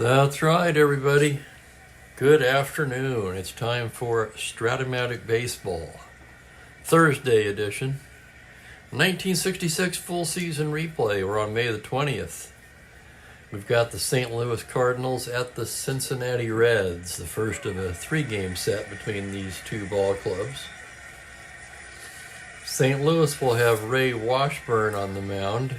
That's right, everybody. Good afternoon. It's time for Strat-O-Matic Baseball, Thursday edition. 1966 full season replay. We're on May the 20th. We've got the St. Louis Cardinals at the Cincinnati Reds, the first of a three-game set between these two ball clubs. St. Louis will have Ray Washburn on the mound,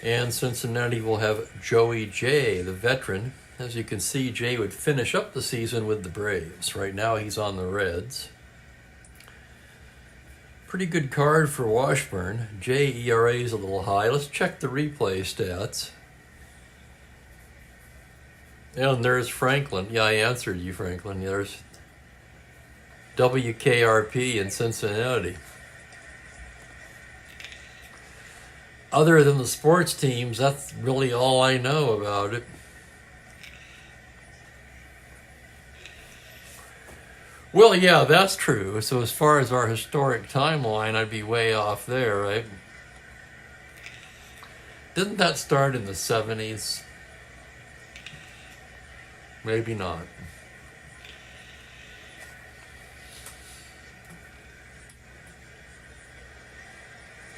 and Cincinnati will have Joey Jay, the veteran. As you can see, Jay would finish up the season with the Braves. Right now he's on the Reds. Pretty good card for Washburn. Jay ERA is a little high. Let's check the replay stats. And there's Franklin. Yeah, I answered you, Franklin. There's WKRP in Cincinnati. Other than the sports teams, that's really all I know about it. Well, yeah, that's true. So as far as our historic timeline, I'd be way off there, right? Didn't that start in the 70s? Maybe not.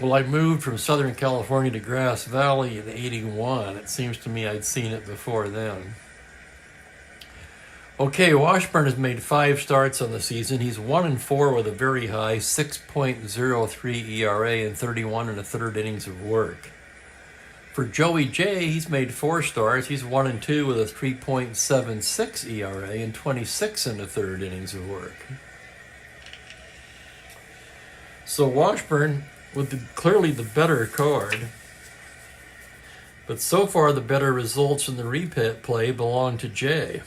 Well, I moved from Southern California to Grass Valley in '81. It seems to me I'd seen it before then. Okay, Washburn has made 5 starts on the season. He's 1-4 with a very high 6.03 ERA and 31 1/3 innings of work. For Joey Jay, he's made 4 starts. He's 1-2 with a 3.76 ERA and 26 1/3 innings of work. So Washburn with clearly the better card, but so far the better results in the replay belong to Jay.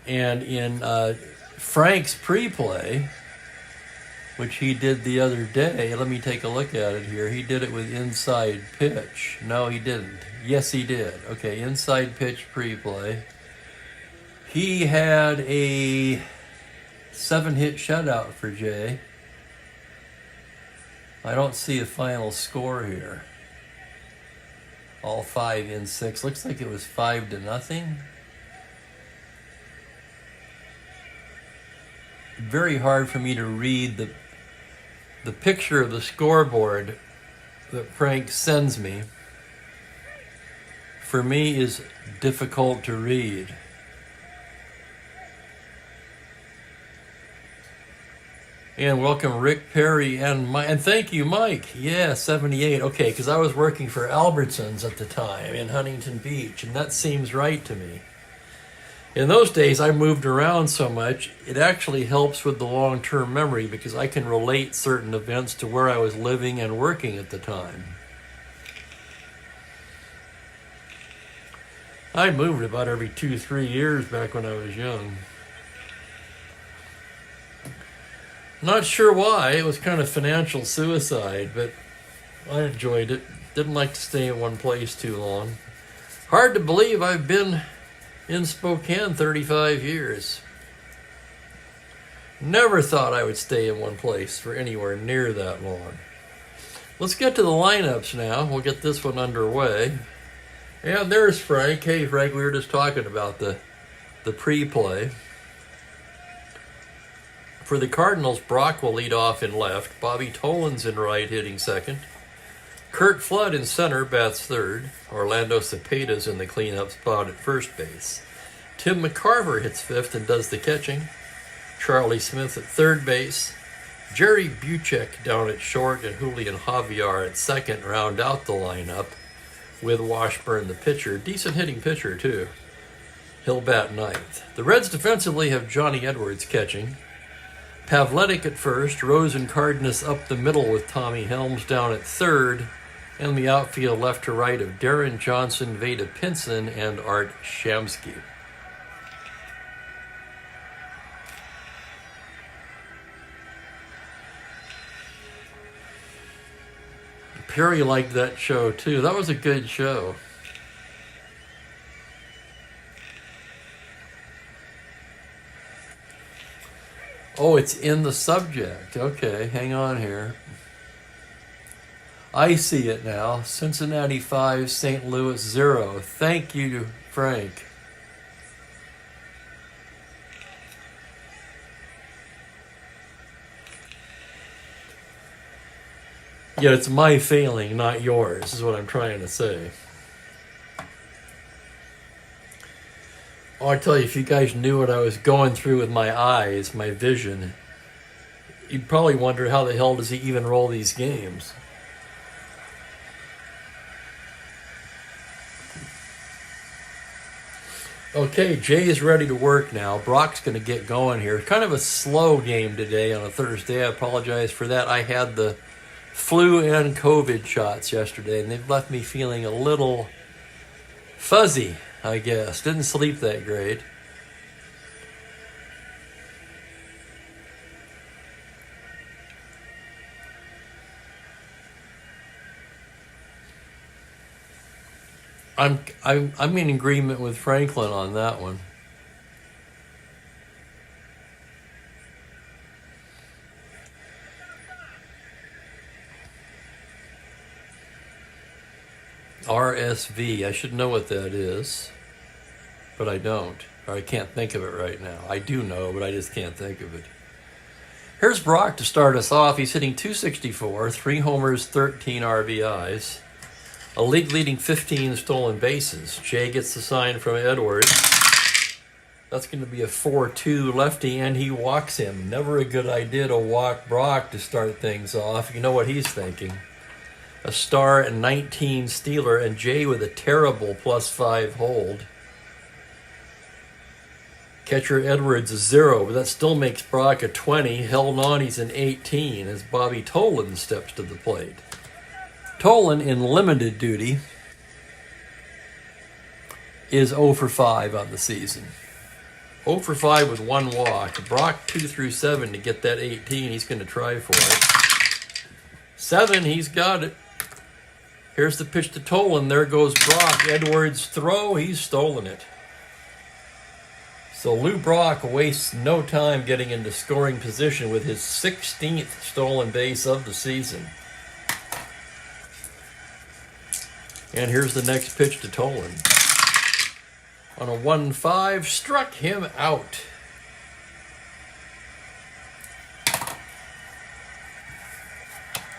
And in Frank's pre-play, which he did the other day, let me take a look at it here. He did it with inside pitch. No, he didn't. Yes, he did. Okay, inside pitch pre-play. He had a 7-hit shutout for Jay. I don't see a final score here. All 5 in 6. Looks like it was 5-0. Very hard for me to read the picture of the scoreboard that Frank sends me. For me, is difficult to read. And welcome Rick Perry and thank you, Mike. Yeah, 78. Okay, because I was working for Albertsons at the time in Huntington Beach, and that seems right to me. In those days, I moved around so much, it actually helps with the long-term memory because I can relate certain events to where I was living and working at the time. I moved about every 2-3 years back when I was young. Not sure why. It was kind of financial suicide, but I enjoyed it. Didn't like to stay in one place too long. Hard to believe I've been in Spokane 35 years. Never thought I would stay in one place for anywhere near that long. Let's get to the lineups now. We'll get this one underway. And there's Frank. Hey, Frank, we were just talking about the pre-play. For the Cardinals, Brock will lead off in left. Bobby Tolan's in right, hitting second. Kurt Flood in center, bats third. Orlando Cepeda's in the cleanup spot at first base. Tim McCarver hits fifth and does the catching. Charlie Smith at third base. Jerry Buchek down at short and Julian Javier at second round out the lineup with Washburn the pitcher. Decent hitting pitcher, too. He'll bat ninth. The Reds defensively have Johnny Edwards catching. Pavletic at first, Rose and Cardenas up the middle with Tommy Helms down at third, and the outfield left to right of Darren Johnson, Veda Pinson, and Art Shamsky. Perry liked that show too. That was a good show. Oh, it's in the subject. Okay, hang on here. I see it now. Cincinnati 5, St. Louis 0. Thank you, Frank. Yet it's my failing, not yours, is what I'm trying to say. Oh, I tell you, if you guys knew what I was going through with my eyes, my vision, you'd probably wonder how the hell does he even roll these games. Okay, Jay is ready to work now. Brock's going to get going here. Kind of a slow game today on a Thursday. I apologize for that. I had the flu and COVID shots yesterday, and they've left me feeling a little fuzzy, I guess. Didn't sleep that great. I'm in agreement with Franklin on that one. RSV. I should know what that is, but I don't. Or I can't think of it right now. I do know, but I just can't think of it. Here's Brock to start us off. He's hitting .264, 3 homers, 13 RBIs. A league-leading 15 stolen bases. Jay gets the sign from Edwards. That's going to be a 4-2 lefty, and he walks him. Never a good idea to walk Brock to start things off. You know what he's thinking. A star and 19 Steeler, and Jay with a terrible +5 hold. Catcher Edwards is 0, but that still makes Brock a 20. Held on, he's an 18 as Bobby Tolan steps to the plate. Tolan, in limited duty, is 0 for 5 on the season. 0 for 5 with 1 walk. Brock 2 through 7 to get that 18. He's going to try for it. 7, he's got it. Here's the pitch to Tolan. There goes Brock. Edwards throw. He's stolen it. So Lou Brock wastes no time getting into scoring position with his 16th stolen base of the season. And here's the next pitch to Tolan. On a 1-5, struck him out.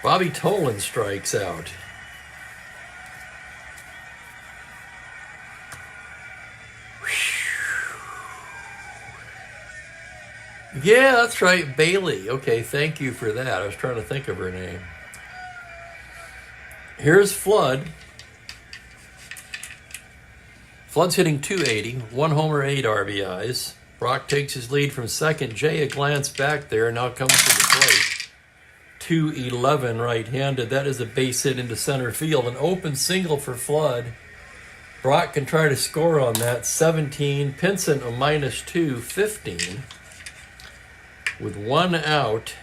Bobby Tolan strikes out. Yeah, that's right, Bailey. Okay, thank you for that. I was trying to think of her name. Here's Flood. Flood's hitting .280, 1 homer, 8 RBIs. Brock takes his lead from second. Jay, a glance back there, now comes to the plate. .211 right-handed. That is a base hit into center field. An open single for Flood. Brock can try to score on that. 17. Pinson a -2, 15. With 1 out.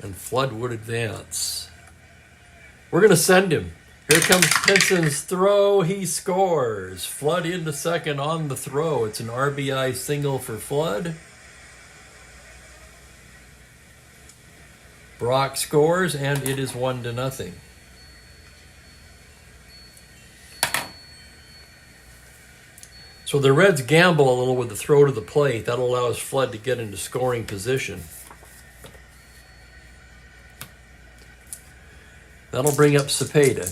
And Flood would advance. We're going to send him. Here comes Pinson's throw. He scores. Flood into second on the throw. It's an RBI single for Flood. Brock scores, and it is 1-0. So the Reds gamble a little with the throw to the plate. That allows Flood to get into scoring position. That'll bring up Cepeda.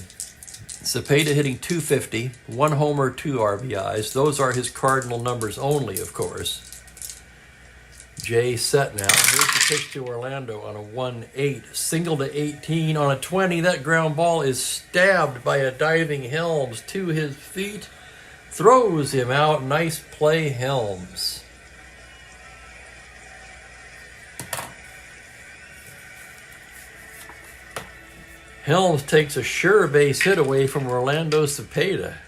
Cepeda hitting .250, 1 homer, 2 RBIs. Those are his cardinal numbers only, of course. Jay set now. Here's the pitch to Orlando on a 1-8. Single to 18 on a 20. That ground ball is stabbed by a diving Helms to his feet. Throws him out. Nice play, Helms. Helms takes a sure base hit away from Orlando Cepeda.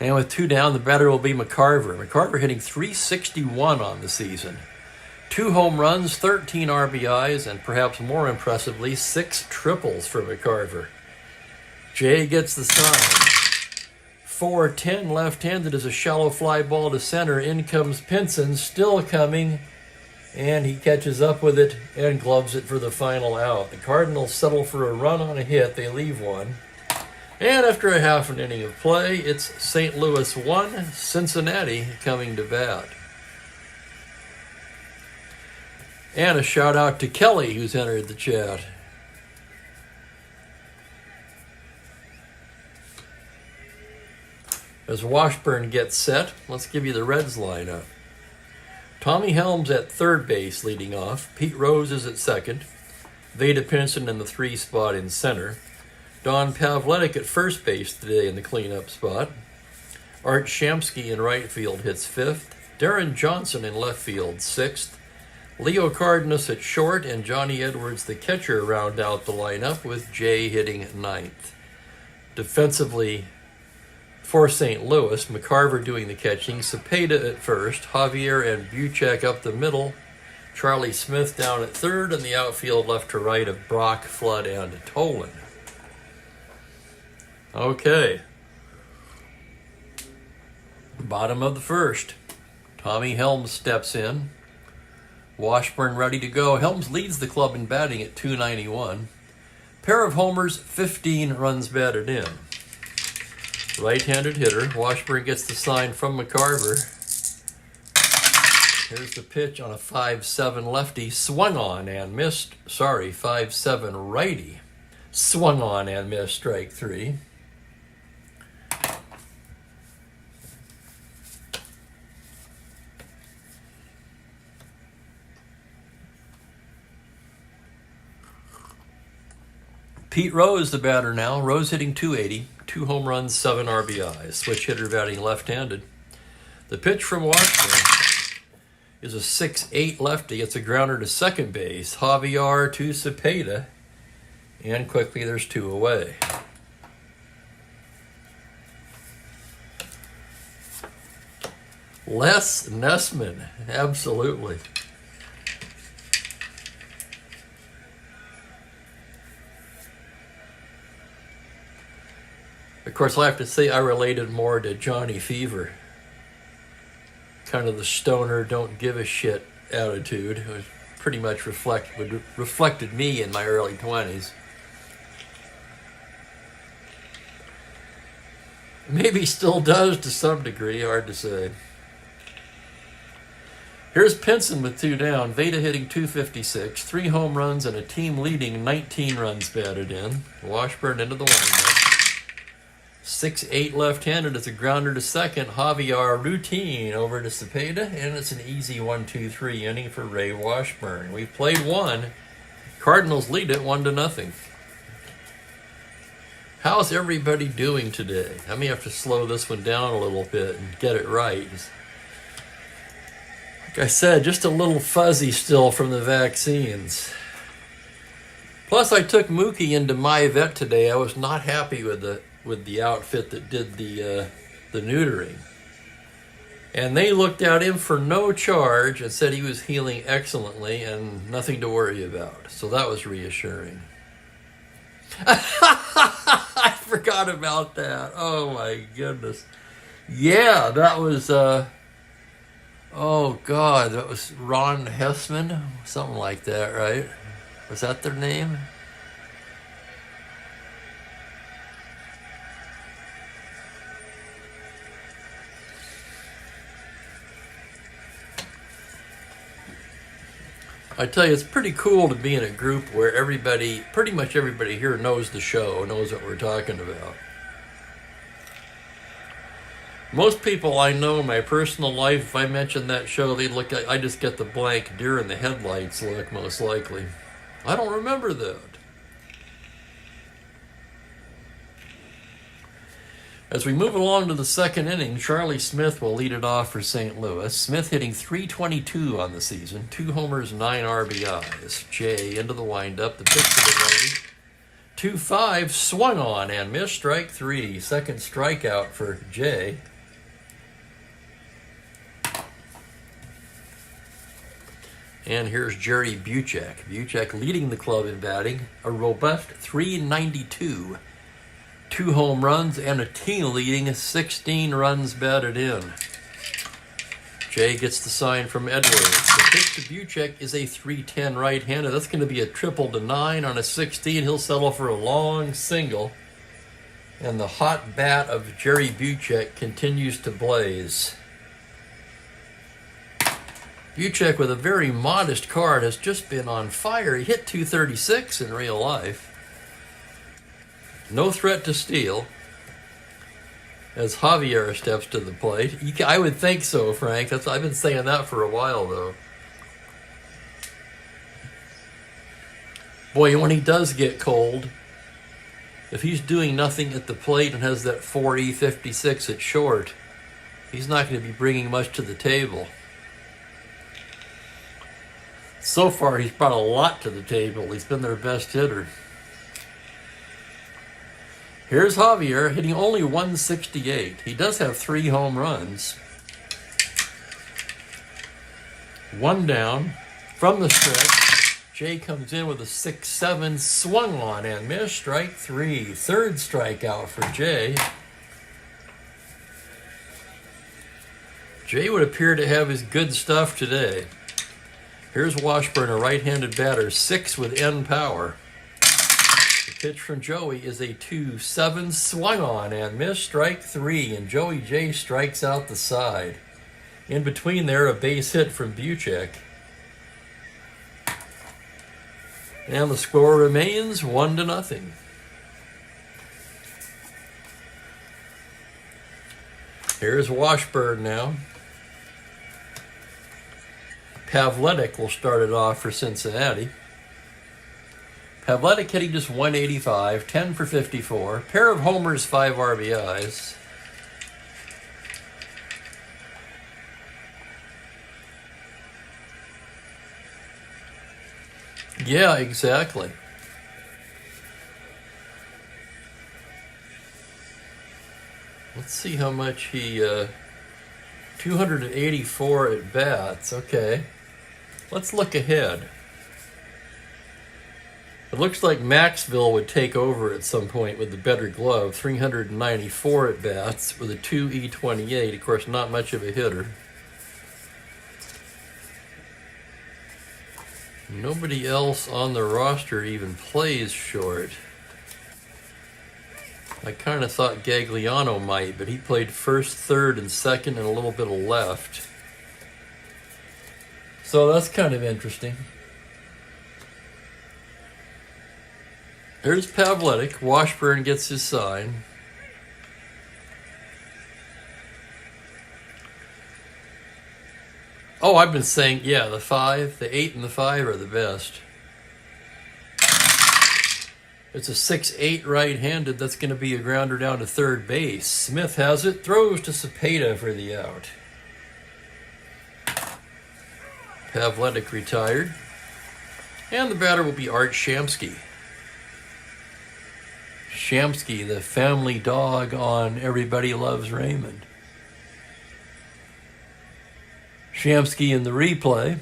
And with 2 down, the batter will be McCarver. McCarver hitting .361 on the season. 2 home runs, 13 RBIs, and perhaps more impressively, 6 triples for McCarver. Jay gets the sign. 4-10 left-handed is a shallow fly ball to center. In comes Pinson, still coming. And he catches up with it and gloves it for the final out. The Cardinals settle for a run on a hit. They leave one. And after a half an inning of play, it's St. Louis 1, Cincinnati coming to bat. And a shout out to Kelly, who's entered the chat. As Washburn gets set, let's give you the Reds lineup. Tommy Helms at third base leading off. Pete Rose is at second. Vada Pinson in the 3 spot in center. Don Pavletic at first base today in the cleanup spot. Art Shamsky in right field hits 5th. Darren Johnson in left field 6th. Leo Cardenas at short and Johnny Edwards, the catcher, round out the lineup with Jay hitting 9th. Defensively for St. Louis, McCarver doing the catching, Cepeda at first, Javier and Buchek up the middle, Charlie Smith down at third, and the outfield left to right of Brock, Flood, and Tolan. Okay. Bottom of the first. Tommy Helms steps in. Washburn ready to go. Helms leads the club in batting at .291. Pair of homers, 15 runs batted in. Right-handed hitter. Washburn gets the sign from McCarver. Here's the pitch on a 5-7 lefty. Swung on and missed. 5-7 righty. Swung on and missed. Strike 3. Pete Rose, the batter now. Rose hitting .280, 2 home runs, 7 RBIs. Switch hitter batting left-handed. The pitch from Washburn is a 6-8 lefty. It's a grounder to second base. Javier to Cepeda. And quickly there's 2 away. Les Nessman, absolutely. Of course, I have to say I related more to Johnny Fever. Kind of the stoner, don't give a shit attitude. It was pretty much reflected me in my early 20s. Maybe still does to some degree, hard to say. Here's Pinson with 2 down. Vada hitting .256, 3 home runs, and a team-leading 19 runs batted in. Washburn into the windup. 6-8 left-handed. It's a grounder to second. Javier routine over to Cepeda, and it's an easy 1-2-3 inning for Ray Washburn. We've played 1. Cardinals lead it 1-0. How's everybody doing today? I may have to slow this one down a little bit and get it right. Like I said, just a little fuzzy still from the vaccines. Plus, I took Mookie into my vet today. I was not happy with the outfit that did the neutering. And they looked at him for no charge and said he was healing excellently and nothing to worry about. So that was reassuring. I forgot about that. Oh my goodness. Yeah, that was, oh God, that was Ron Hessman, something like that, right? Was that their name? I tell you, it's pretty cool to be in a group where pretty much everybody here knows the show, knows what we're talking about. Most people I know in my personal life, if I mention that show, they look at, I just get the blank deer in the headlights look, most likely. I don't remember that. As we move along to the second inning, Charlie Smith will lead it off for St. Louis. Smith hitting .322 on the season, 2 homers, 9 RBIs. Jay into the windup, the pitch to the righty. 2-5, swung on and missed. Strike 3. Second strikeout for Jay. And here's Jerry Buchek. Buchek leading the club in batting, a robust .392. 2 home runs and a team leading 16 runs batted in. Jay gets the sign from Edwards. The pitch to Buchek is a 3-10 right-handed. That's going to be a triple to 9 on a 16. He'll settle for a long single. And the hot bat of Jerry Buchek continues to blaze. Buchek, with a very modest card, has just been on fire. He hit 236 in real life. No threat to steal. As Javier steps to the plate. I would think so, Frank. I've been saying that for a while, though. Boy, when he does get cold, if he's doing nothing at the plate and has that 4E56 at short, he's not going to be bringing much to the table. So far, he's brought a lot to the table. He's been their best hitter. Here's Javier hitting only 168. He does have 3 home runs. 1 down from the stretch. Jay comes in with a 6-7, swung on and missed. Strike 3. Third strikeout for Jay. Jay would appear to have his good stuff today. Here's Washburn, a right-handed batter, 6 with N power. The pitch from Joey is a 2-7, swung on and missed. Strike 3, and Joey J strikes out the side. In between there, a base hit from Buchek. And the score remains 1-0. Here's Washburn now. Pavletic will start it off for Cincinnati. Pavletic hitting just 185, 10 for 54, pair of homers, 5 RBIs. Yeah, exactly. Let's see how much he, 284 at bats, okay. Let's look ahead. It looks like Maxville would take over at some point with the better glove. 394 at bats with a 2E28. Of course, not much of a hitter. Nobody else on the roster even plays short. I kind of thought Gagliano might, but he played first, third, and second, and a little bit of left. So that's kind of interesting. There's Pavletic. Washburn gets his sign. Oh, I've been saying, yeah, the 5, the 8 and the 5 are the best. It's a 6-8 right-handed. That's going to be a grounder down to third base. Smith has it. Throws to Cepeda for the out. Pavletic retired. And the batter will be Art Shamsky. Shamsky, the family dog on Everybody Loves Raymond. Shamsky in the replay.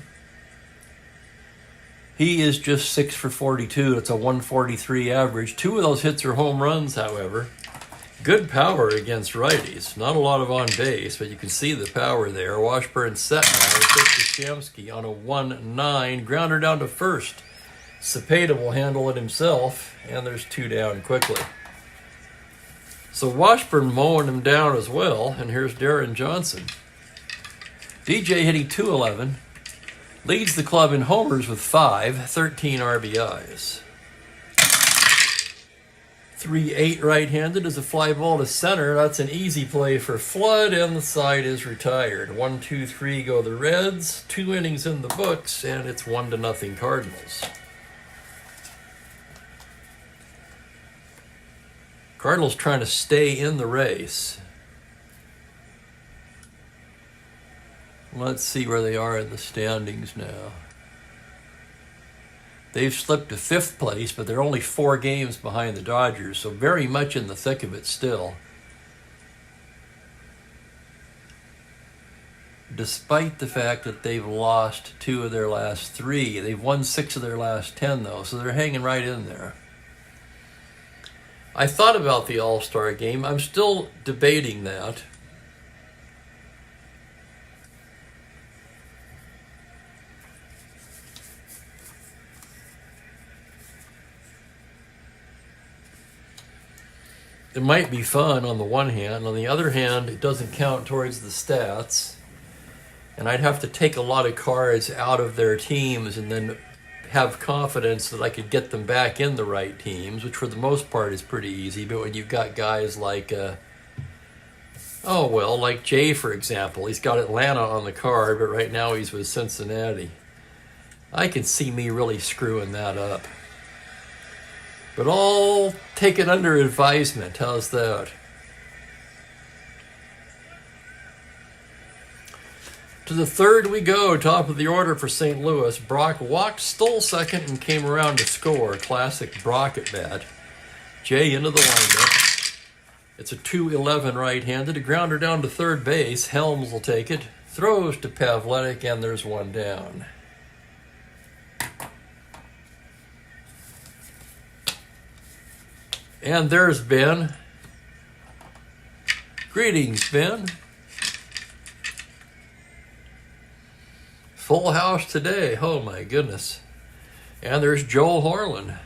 He is just 6 for 42. It's a 143 average. 2 of those hits are home runs, however. Good power against righties. Not a lot of on base, but you can see the power there. Washburn set now. The pitch to Shamsky on a 1-9. Grounder down to first. Cepeda will handle it himself, and there's 2 down quickly. So Washburn mowing him down as well, and here's Darren Johnson. DJ hitting 211. Leads the club in homers with 5, 13 RBIs. 3-8 right-handed is a fly ball to center. That's an easy play for Flood, and the side is retired. 1-2-3 go the Reds. 2 innings in the books, and it's 1-0 Cardinals. Cardinals trying to stay in the race. Let's see where they are in the standings now. They've slipped to 5th place, but they're only 4 games behind the Dodgers, so very much in the thick of it still. Despite the fact that they've lost 2 of their last 3. They've won 6 of their last 10, though, so they're hanging right in there. I thought about the All-Star game. I'm still debating that. it might be fun on the one hand. On the other hand, it doesn't count towards the stats. And I'd have to take a lot of cards out of their teams and then have confidence that I could get them back in the right teams, which for the most part is pretty easy. But when you've got guys like, like Jay, for example, he's got Atlanta on the card, but right now he's with Cincinnati. I can see me really screwing that up. But I'll take it under advisement. How's that? To the third we go, top of the order for St. Louis. Brock walked, stole second, and came around to score. Classic Brock at bat. Jay into the windup. It's a 2-11 right-handed. A grounder down to third base. Helms will take it. Throws to Pavletic, and there's one down. And there's Ben. Greetings, Ben. Full house today. Oh, my goodness. And there's Joel Horland.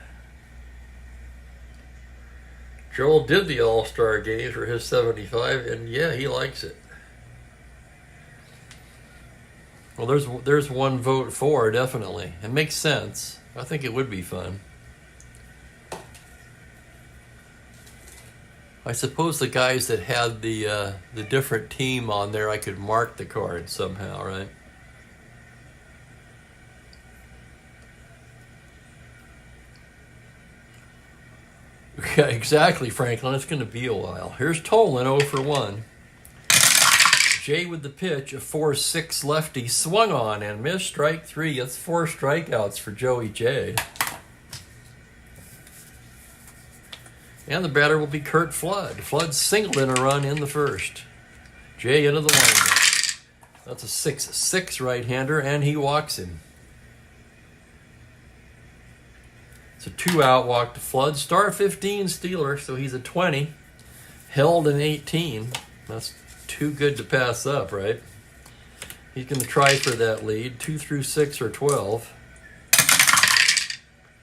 Joel did the All-Star games for his 75, and yeah, he likes it. Well, there's one vote for, definitely. It makes sense. I think it would be fun. I suppose the guys that had the different team on there, I could mark the card somehow, right? Yeah, exactly, Franklin. It's going to be a while. Here's Tolan, 0 for 1. Jay with the pitch, a 4-6 lefty, swung on and missed, strike 3. That's 4 strikeouts for Joey J. And the batter will be Curt Flood. Flood singled in a run in the first. Jay into the windup. That's a 6-6 right-hander, and he walks him. It's a 2-out walk to Flood. Star 15 Steeler, so he's a 20. Held an 18. That's too good to pass up, right? He's going to try for that lead. 2 through 6 or 12.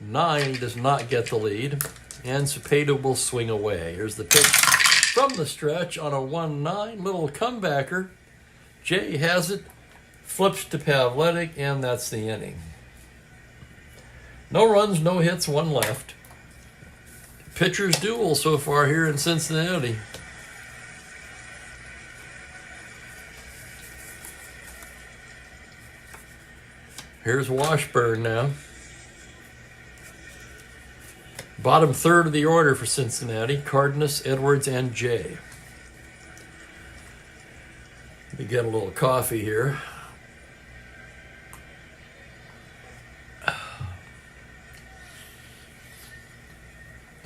9, he does not get the lead. And Cepeda will swing away. Here's the pitch from the stretch on a 1-9. Little comebacker. Jay has it. Flips to Pavletic, and that's the inning. No runs, no hits, 1 left. Pitcher's duel so far here in Cincinnati. Here's Washburn now. Bottom third of the order for Cincinnati. Cardenas, Edwards, and Jay. Let me get a little coffee here.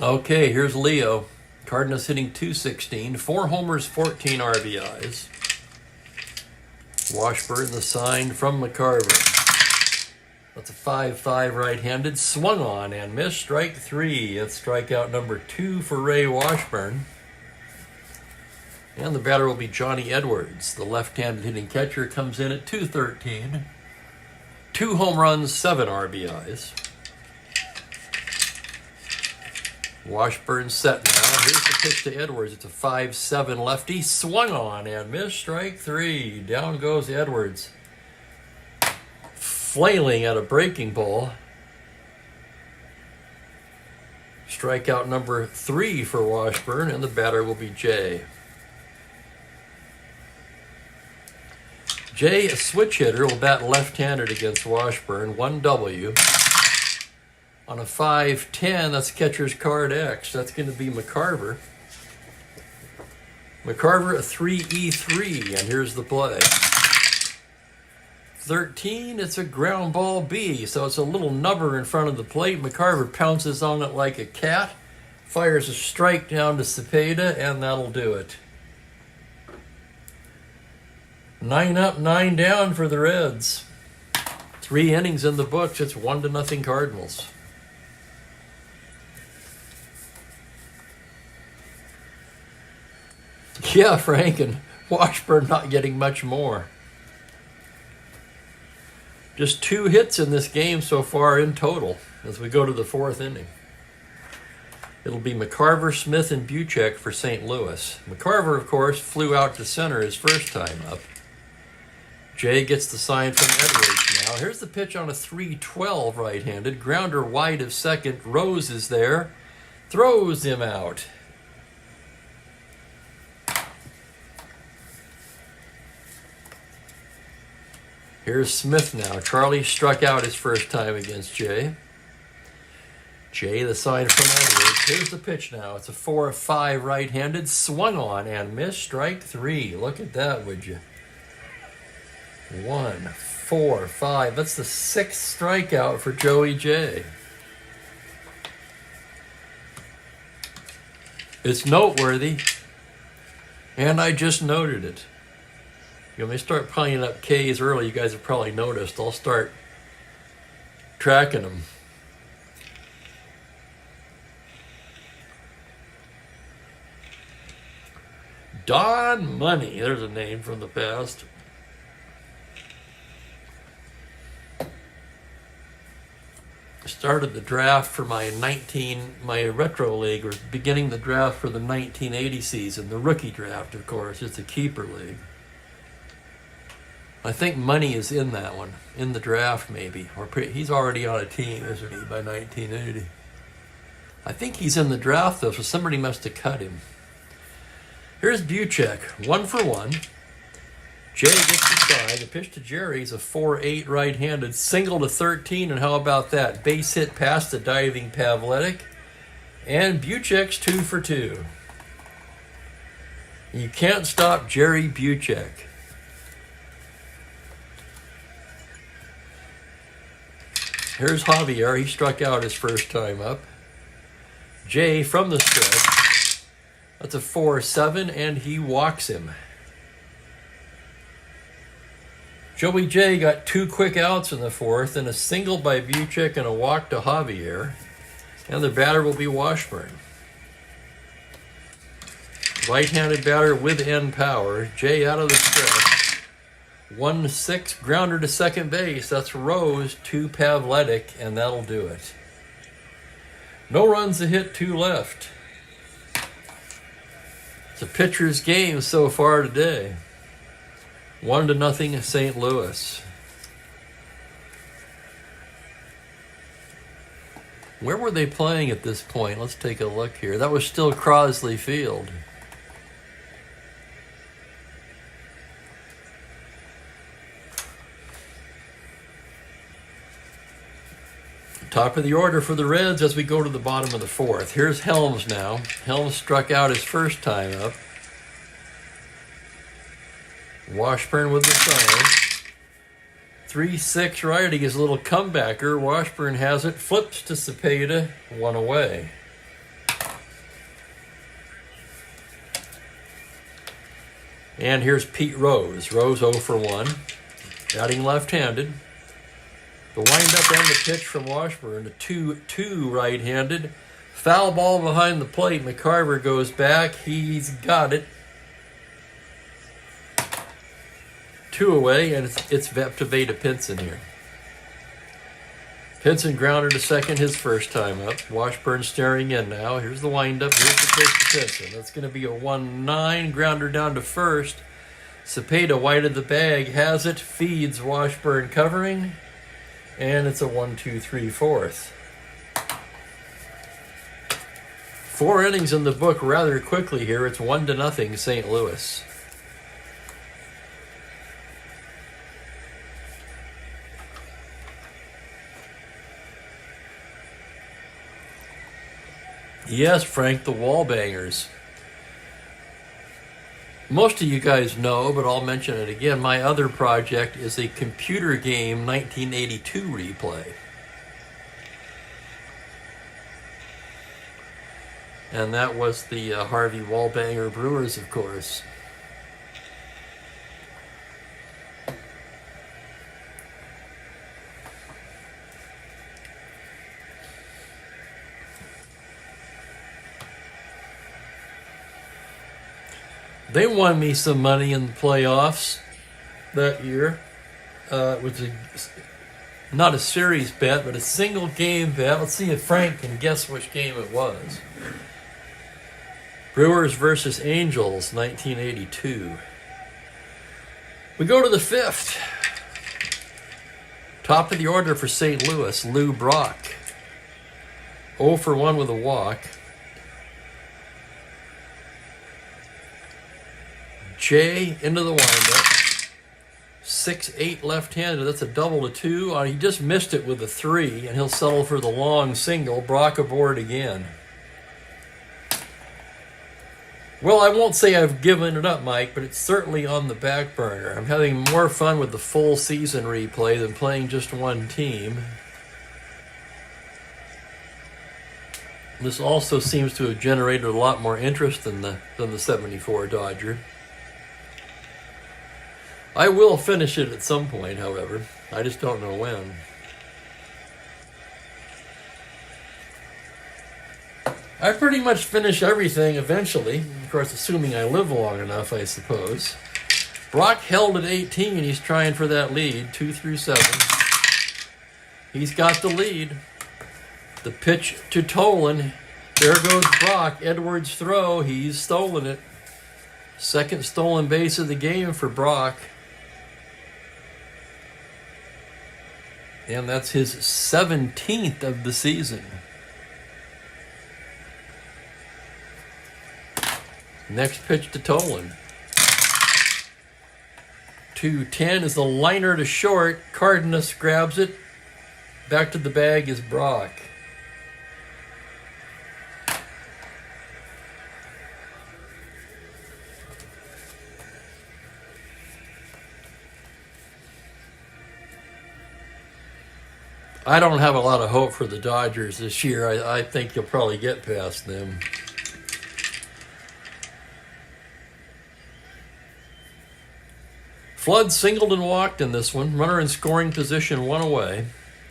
Okay, here's Leo. Cardenas hitting .216. 4 homers, 14 RBIs. Washburn, the sign from McCarver. That's a 5-5 right-handed. Swung on and missed. Strike 3. That's strikeout number 2 for Ray Washburn. And the batter will be Johnny Edwards. The left-handed hitting catcher comes in at .213. 2 home runs, 7 RBIs. Washburn set now. Here's the pitch to Edwards. It's a 5-7 lefty. Swung on and missed. Strike 3. Down goes Edwards. Flailing at a breaking ball. Strikeout number 3 for Washburn, and the batter will be Jay. Jay, a switch hitter, will bat left-handed against Washburn. 1W. On a 5-10, that's catcher's card X. That's going to be McCarver. McCarver, a 3E3, and here's the play. 13, it's a ground ball B, so it's a little nubber in front of the plate. McCarver pounces on it like a cat, fires a strike down to Cepeda, and that'll do it. 9 up, 9 down for the Reds. 3 innings in the books. It's 1-0 Cardinals. Yeah, Frank, and Washburn not getting much more. Just 2 hits in this game so far in total as we go to the 4th inning. It'll be McCarver, Smith, and Buchek for St. Louis. McCarver, of course, flew out to center his first time up. Jay gets the sign from Edwards now. Here's the pitch on a 3-12 right-handed. Grounder wide of second. Rose is there. Throws him out. Here's Smith now. Charlie struck out his first time against Jay. Jay, the sign from Edwards. Here's the pitch now. It's a 4-5 right-handed. Swung on and missed. Strike 3. Look at that, would you? 1, 4, 5. That's the 6th strikeout for Joey J. It's noteworthy, and I just noted it. When they start piling up Ks early, you guys have probably noticed, I'll start tracking them. Don Money, there's a name from the past. Started the draft for my retro league, or beginning the draft for the 1980 season, the rookie draft, of course. It's a keeper league. I think Money is in that one, in the draft maybe. He's already on a team, isn't he, by 1980? I think he's in the draft, though, so somebody must have cut him. Here's Buchek, 1 for 1. Jay gets the side. The pitch to Jerry is a 4-8 right-handed, single to 13, and how about that? Base hit past the diving Pavletic, and Buchek's 2 for 2. You can't stop Jerry Buchek. Here's Javier. He struck out his first time up. Jay from the stretch. That's a 4-7, and he walks him. Joey J got 2 quick outs in the 4th, and a single by Buchek and a walk to Javier. And the batter will be Washburn. Right-handed batter with end power. Jay out of the stretch. 1-6, grounder to second base. That's Rose to Pavletic, and that'll do it. No runs, a hit, 2 left. It's a pitcher's game so far today. 1-0 St. Louis. Where were they playing at this point? Let's take a look here. That was still Crosley Field. Top of the order for the Reds as we go to the bottom of the 4th. Here's Helms now. Helms struck out his first time up. Washburn with the sign. 3-6 righty is a little comebacker. Washburn has it. Flips to Cepeda. 1 away. And here's Pete Rose. Rose 0 for 1. Batting left-handed. The wind-up and the pitch from Washburn. The 2-2 right-handed. Foul ball behind the plate. McCarver goes back. He's got it. 2 away, and it's Veptave to Pinson here. Pinson grounder to second his first time up. Washburn staring in now. Here's the windup. Here's the pitch to Pinson. That's going to be a 1-9. Grounder down to first. Cepeda wide of the bag. Has it. Feeds Washburn covering. And it's a 1-2-3 4th. 4 innings in the book rather quickly here. It's 1-0 St. Louis. Yes, Frank, the Wallbangers. Most of you guys know, but I'll mention it again. My other project is a computer game 1982 replay. And that was the Harvey Wallbanger Brewers, of course. They won me some money in the playoffs that year. It was Not a series bet, but a single game bet. Let's see if Frank can guess which game it was. Brewers versus Angels, 1982. We go to the fifth. Top of the order for St. Louis, Lou Brock. 0 for 1 with a walk. Jay into the windup. 6-8 left-handed. That's a double to 2. He just missed it with a 3, and he'll settle for the long single. Brock aboard again. Well, I won't say I've given it up, Mike, but it's certainly on the back burner. I'm having more fun with the full season replay than playing just one team. This also seems to have generated a lot more interest than the 74 Dodger. I will finish it at some point, however. I just don't know when. I pretty much finish everything eventually. Of course, assuming I live long enough, I suppose. Brock held at 18. He's trying for that lead, 2 through 7. He's got the lead. The pitch to Tolan. There goes Brock. Edwards' throw. He's stolen it. Second stolen base of the game for Brock. And that's his 17th of the season. Next pitch to Tolan. 2-10 is the liner to short. Cardenas grabs it. Back to the bag is Brock. I don't have a lot of hope for the Dodgers this year. I think you'll probably get past them. Flood singled and walked in this one. Runner in scoring position, 1 away.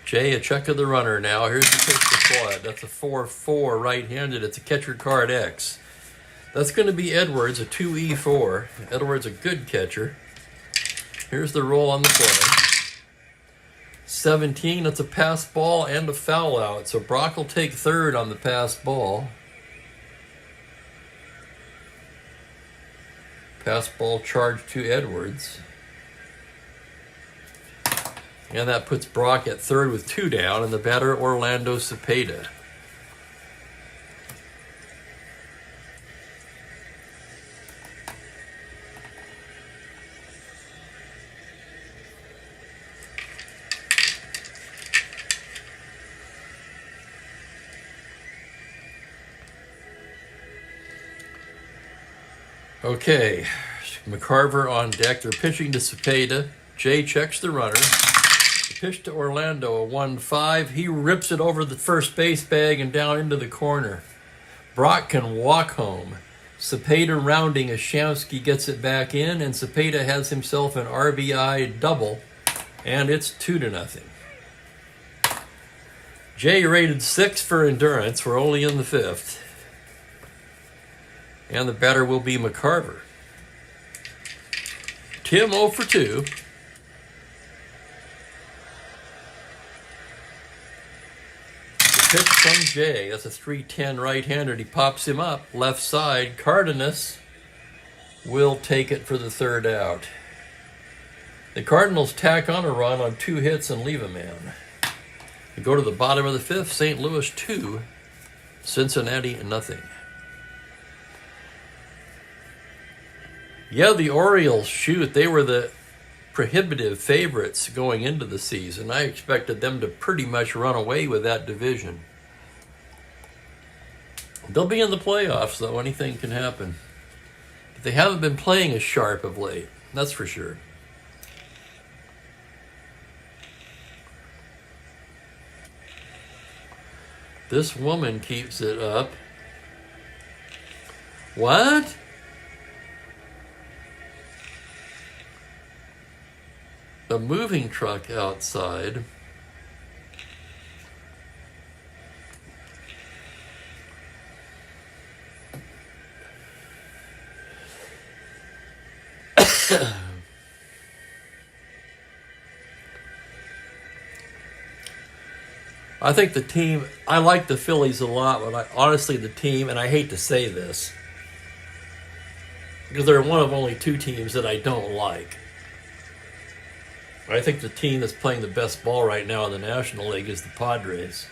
Jay, a check of the runner now. Here's the pitch to Flood. That's a 4-4 right-handed. It's a catcher card X. That's going to be Edwards, a 2E4. Edwards, a good catcher. Here's the roll on the play. 17, that's a pass ball and a foul out. So Brock will take third on the pass ball. Pass ball charge to Edwards. And that puts Brock at third with 2 down, and the batter Orlando Cepeda. Okay, McCarver on deck. They're pitching to Cepeda. Jay checks the runner. The pitch to Orlando, a 1-5. He rips it over the first base bag and down into the corner. Brock can walk home. Cepeda rounding as Shamsky gets it back in, and Cepeda has himself an RBI double, and it's 2-0. Jay rated 6 for endurance. We're only in the 5th. And the batter will be McCarver. Tim 0 for 2. The pitch from Jay. That's a 3-10 right-hander. He pops him up. Left side. Cardenas will take it for the 3rd out. The Cardinals tack on a run on 2 hits and leave a man. We go to the bottom of the 5th. St. Louis 2. Cincinnati 0. Yeah, the Orioles, shoot, they were the prohibitive favorites going into the season. I expected them to pretty much run away with that division. They'll be in the playoffs, though. Anything can happen. But they haven't been playing as sharp of late, that's for sure. This woman keeps it up. What? A moving truck outside. I think the team, I like the Phillies a lot, but honestly, the team, and I hate to say this, because they're one of only two teams that I don't like. I think the team that's playing the best ball right now in the National League is the Padres.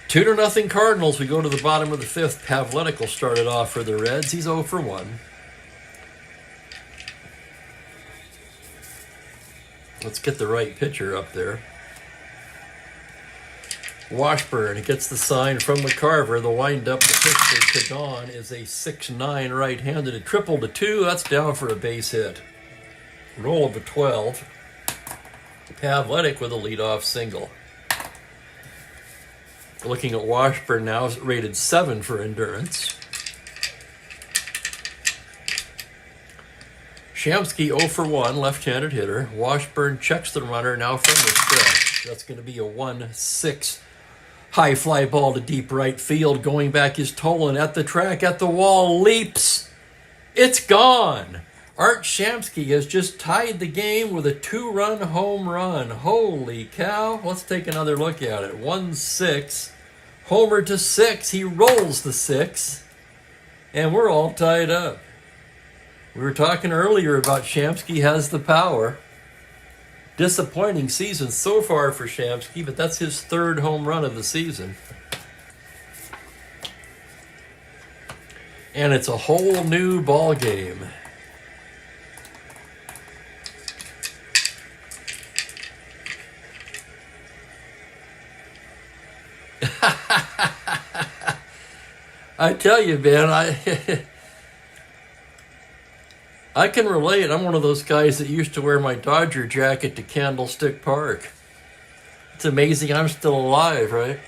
2-0 Cardinals. We go to the bottom of the fifth. Pavletic will start it off for the Reds. He's 0 for 1. Let's get the right pitcher up there. Washburn gets the sign from McCarver. The windup, the pitch for Kadon is a 6'9" right-handed. A triple to 2. That's down for a base hit. Roll of a 12. Pavletic with a leadoff single. Looking at Washburn now, is rated 7 for endurance. Shamsky 0 for 1, left-handed hitter. Washburn checks the runner now from the stretch. That's going to be a 1-6 high fly ball to deep right field. Going back is Tolan at the track, at the wall, leaps. It's gone. Art Shamsky has just tied the game with a 2-run home run. Holy cow. Let's take another look at it. 1-6. Homer to 6. He rolls the 6. And we're all tied up. We were talking earlier about Shamsky has the power. Disappointing season so far for Shamsky, but that's his 3rd home run of the season. And it's a whole new ball game. I tell you, man, I can relate. I'm one of those guys that used to wear my Dodger jacket to Candlestick Park. It's amazing I'm still alive, right?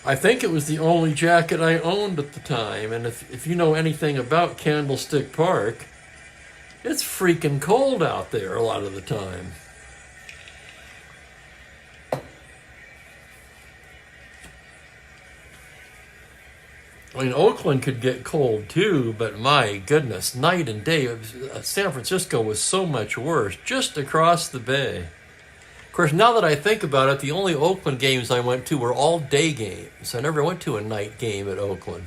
I think it was the only jacket I owned at the time, and if you know anything about Candlestick Park, it's freaking cold out there a lot of the time. I mean, Oakland could get cold too, but my goodness, night and day. San Francisco was so much worse, just across the bay. Of course, now that I think about it, the only Oakland games I went to were all day games. I never went to a night game at Oakland.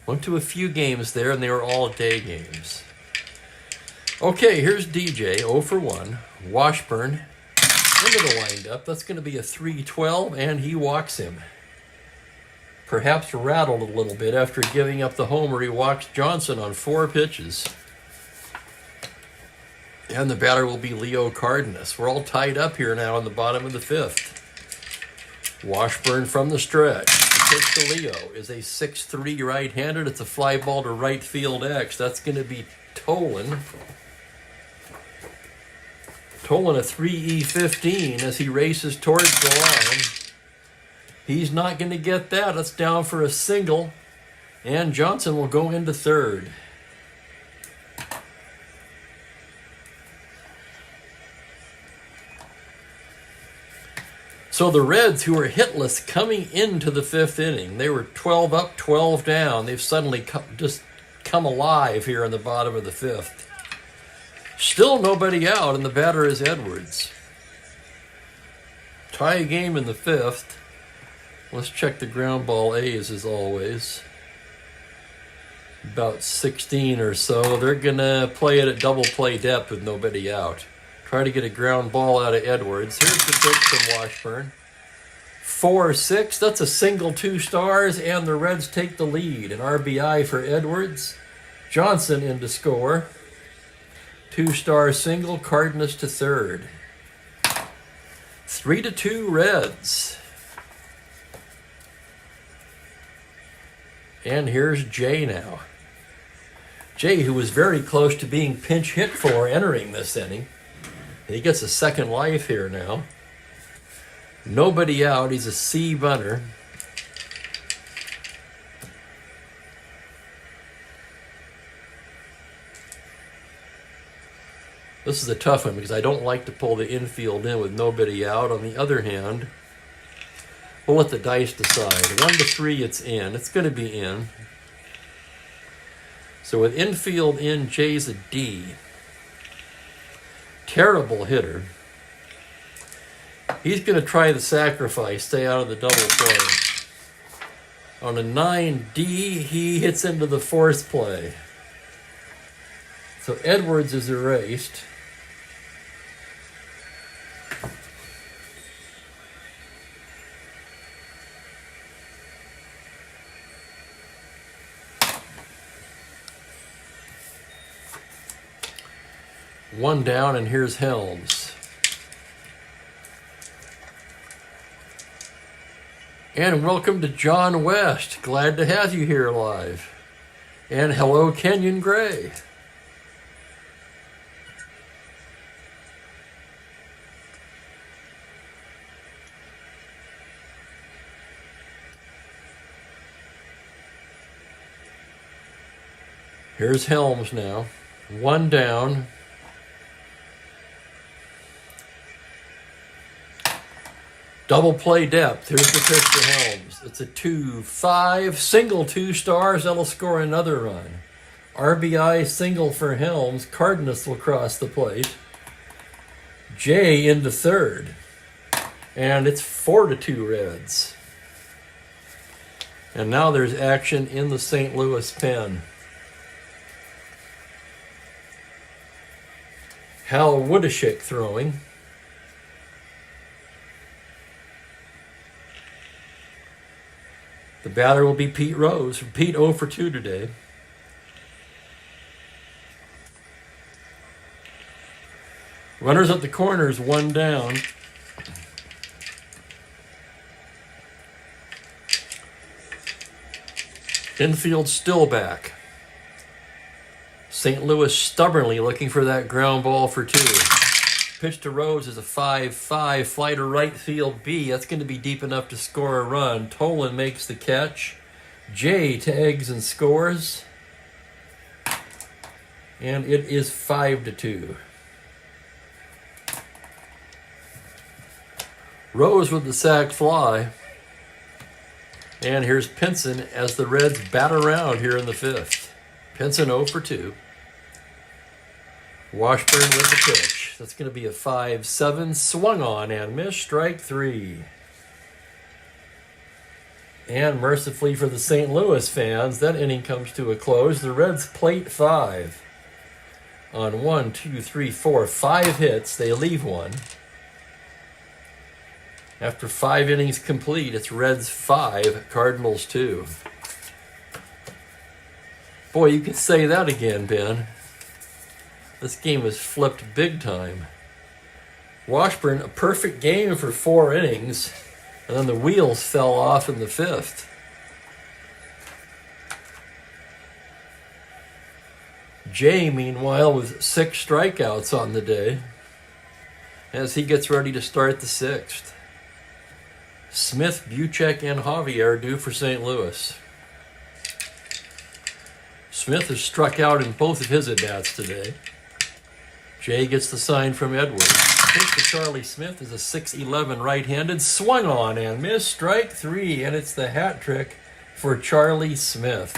Went to a few games there, and they were all day games. Okay, here's DJ, 0 for 1. Washburn into the windup. That's going to be a 3-12, and he walks him. Perhaps rattled a little bit after giving up the homer. He walks Johnson on 4 pitches. And the batter will be Leo Cardenas. We're all tied up here now in the bottom of the 5th. Washburn from the stretch. The pitch to Leo is a 6-3 right-handed. It's a fly ball to right field X. That's going to be Tolan. Tolan a 3E15 as he races towards the line. He's not going to get that. That's down for a single. And Johnson will go into 3rd. So the Reds, who are hitless coming into the 5th inning, they were 12 up, 12 down. They've suddenly just come alive here in the bottom of the 5th. Still nobody out, and the batter is Edwards. Tie a game in the 5th. Let's check the ground ball A's as always. About 16 or so. They're going to play it at double play depth with nobody out. Try to get a ground ball out of Edwards. Here's the pitch from Washburn. 4-6. That's a single 2 stars, and the Reds take the lead. An RBI for Edwards. Johnson in to score. 2-star single. Cardenas to 3rd. 3-2 Reds. And here's Jay now. Jay, who was very close to being pinch hit for entering this inning. He gets a second life here now. Nobody out. He's a C bunter. This is a tough one because I don't like to pull the infield in with nobody out. On the other hand, we'll let the dice decide. 1 to 3, it's in. It's going to be in. So with infield in, Jay's a D. Terrible hitter. He's going to try the sacrifice, stay out of the double play. On a 9D, he hits into the fourth play. So Edwards is erased. One down, and here's Helms. And welcome to John West. Glad to have you here live. And hello, Kenyon Gray. Here's Helms now. One down. Double play depth. Here's the pitch to Helms. It's a 2-5, single 2 stars. That'll score another run. RBI single for Helms. Cardenas will cross the plate. Jay into third. And it's 4-2 Reds. And now there's action in the St. Louis pen. Hal Woodishik throwing. The batter will be Pete Rose. Pete 0 for 2 today. Runners at the corners, one down. Infield still back. St. Louis stubbornly looking for that ground ball for 2. Pitch to Rose is a 5-5. Fly to right field B. That's going to be deep enough to score a run. Tolan makes the catch. Jay tags and scores. And it is 5-2. Rose with the sac fly. And here's Pinson as the Reds bat around here in the 5th. Pinson 0 for 2. Washburn with the pitch. That's going to be a 5-7. Swung on and missed. Strike 3. And mercifully for the St. Louis fans, that inning comes to a close. The Reds plate 5. On 1, 2, 3, 4, 5 hits, they leave 1. After 5 innings complete, it's Reds 5, Cardinals 2. Boy, you can say that again, Ben. This game was flipped big time. Washburn, a perfect game for 4 innings, and then the wheels fell off in the 5th. Jay, meanwhile, with 6 strikeouts on the day as he gets ready to start the 6th. Smith, Buchek, and Javier due for St. Louis. Smith has struck out in both of his at-bats today. Jay gets the sign from Edwards. Pitch to Charlie Smith is a 6-11 right-handed. Swung on and missed. Strike 3, and it's the hat trick for Charlie Smith.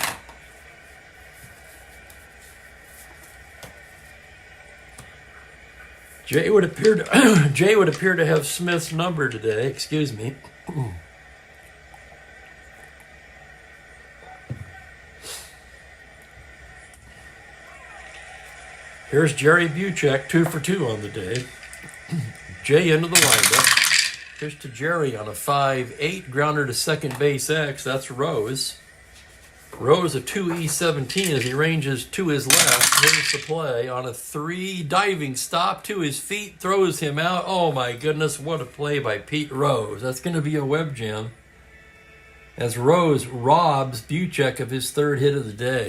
Jay would appear to have Smith's number today. Excuse me. Here's Jerry Buchek, 2 for 2 on the day. Jay into the windup. Pitch to Jerry on a 5-8. Grounder to second base X. That's Rose. Rose a 2E17 as he ranges to his left. Here's the play on a 3 diving stop to his feet. Throws him out. Oh my goodness, what a play by Pete Rose. That's going to be a web jam. As Rose robs Buchek of his 3rd hit of the day.